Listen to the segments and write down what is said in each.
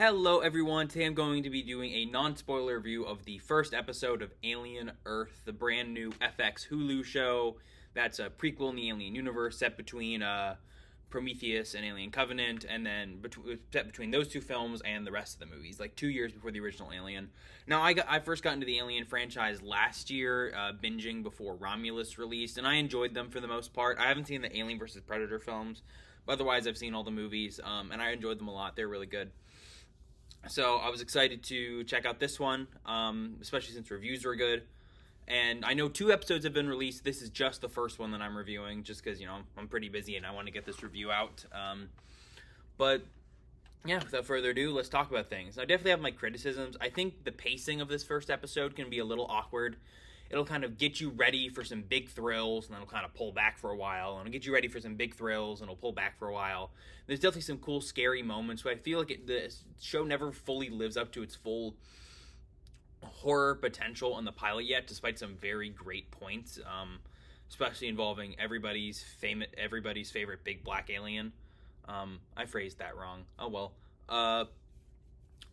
Hello everyone, today I'm going to be doing a non-spoiler review of the first episode of Alien Earth, the brand new FX Hulu show that's a prequel in the Alien universe set between Prometheus and Alien Covenant, and then set between those two films and the rest of the movies, like 2 years before the original Alien. Now, I first got into the Alien franchise last year, binging before Romulus released, and I enjoyed them for the most part. I haven't seen the Alien vs. Predator films, but otherwise I've seen all the movies, and I enjoyed them a lot. They're really good. So I was excited to check out this one, especially since reviews were good. And I know 2 episodes have been released. This is just the first one that I'm reviewing, just because, I'm pretty busy and I want to get this review out. But yeah, without further ado, let's talk about things. I definitely have my criticisms. I think the pacing of this first episode can be a little awkward. It'll kind of get you ready for some big thrills, and then it'll kind of pull back for a while. And it'll get you ready for some big thrills, and it'll pull back for a while. There's definitely some cool, scary moments, but I feel like the show never fully lives up to its full horror potential in the pilot yet, despite some very great points, especially involving everybody's favorite big black alien. I phrased that wrong. Oh well.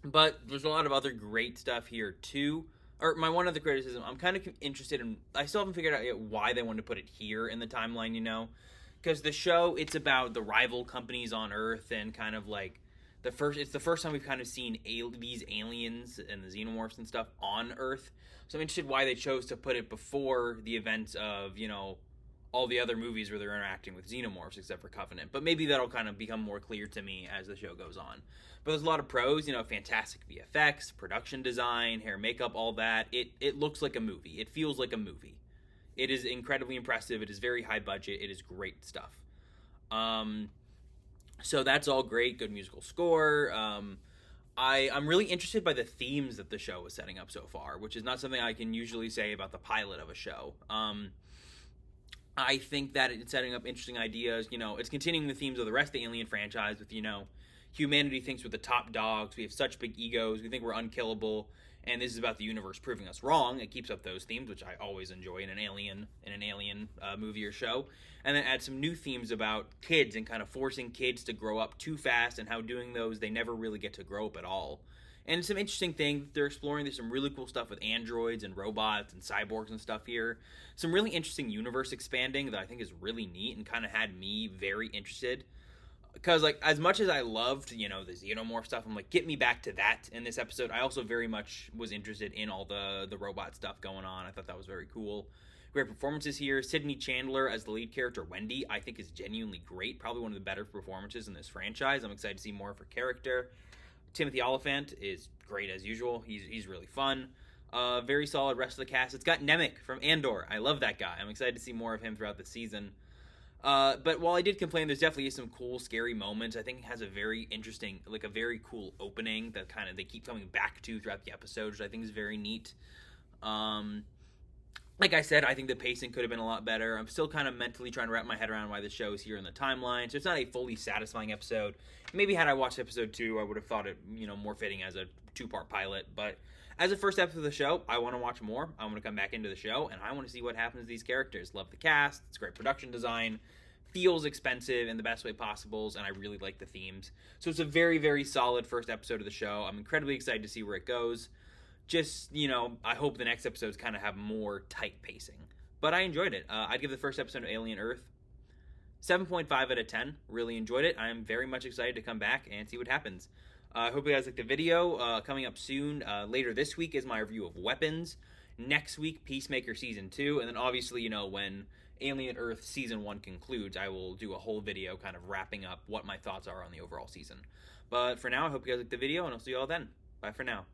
But there's a lot of other great stuff here too. Or my one other criticism, I'm kind of interested in, I still haven't figured out yet why they wanted to put it here in the timeline, because the show, it's about the rival companies on Earth, and kind of like it's the first time we've kind of seen these aliens and the xenomorphs and stuff on Earth. So I'm interested why they chose to put it before the events of, all the other movies where they're interacting with xenomorphs, except for Covenant. But maybe that'll kind of become more clear to me as the show goes on. But there's a lot of pros, fantastic VFX, production design, hair, makeup, all that. It looks like a movie. It feels like a movie. It is incredibly impressive. It is very high budget. It is great stuff. So that's all great. Good musical score. I'm really interested by the themes that the show is setting up so far, which is not something I can usually say about the pilot of a show. I think that it's setting up interesting ideas. It's continuing the themes of the rest of the Alien franchise with, humanity thinks we're the top dogs. We have such big egos. We think we're unkillable. And this is about the universe proving us wrong. It keeps up those themes, which I always enjoy in an alien movie or show. And then add some new themes about kids and kind of forcing kids to grow up too fast, and how doing those, they never really get to grow up at all. And some interesting things they're exploring. There's some really cool stuff with androids and robots and cyborgs and stuff here. Some really interesting universe expanding that I think is really neat and kind of had me very interested. Because, as much as I loved, the xenomorph stuff, I'm like, get me back to that in this episode. I also very much was interested in all the robot stuff going on. I thought that was very cool. Great performances here. Sydney Chandler as the lead character, Wendy, I think is genuinely great. Probably one of the better performances in this franchise. I'm excited to see more of her character. Timothy Olyphant is great as usual. He's really fun. Very solid rest of the cast. It's got Nemec from Andor. I love that guy. I'm excited to see more of him throughout the season. But while I did complain, there's definitely some cool, scary moments. I think it has a very interesting, a very cool opening that kind of they keep coming back to throughout the episode, which I think is very neat. Like I said, I think the pacing could have been a lot better. I'm still kind of mentally trying to wrap my head around why the show is here in the timeline. So it's not a fully satisfying episode. Maybe had I watched episode 2, I would have thought it, more fitting as a 2-part pilot. But as a first episode of the show, I want to watch more. I want to come back into the show, and I want to see what happens to these characters. Love the cast. It's great production design. Feels expensive in the best way possible, and I really like the themes. So it's a very, very solid first episode of the show. I'm incredibly excited to see where it goes. Just, I hope the next episodes kind of have more tight pacing. But I enjoyed it. I'd give the first episode of Alien Earth 7.5 out of 10. Really enjoyed it. I'm very much excited to come back and see what happens. I hope you guys like the video. Coming up soon, later this week, is my review of Weapons. Next week, Peacemaker Season 2. And then obviously, when Alien Earth Season 1 concludes, I will do a whole video kind of wrapping up what my thoughts are on the overall season. But for now, I hope you guys like the video, and I'll see you all then. Bye for now.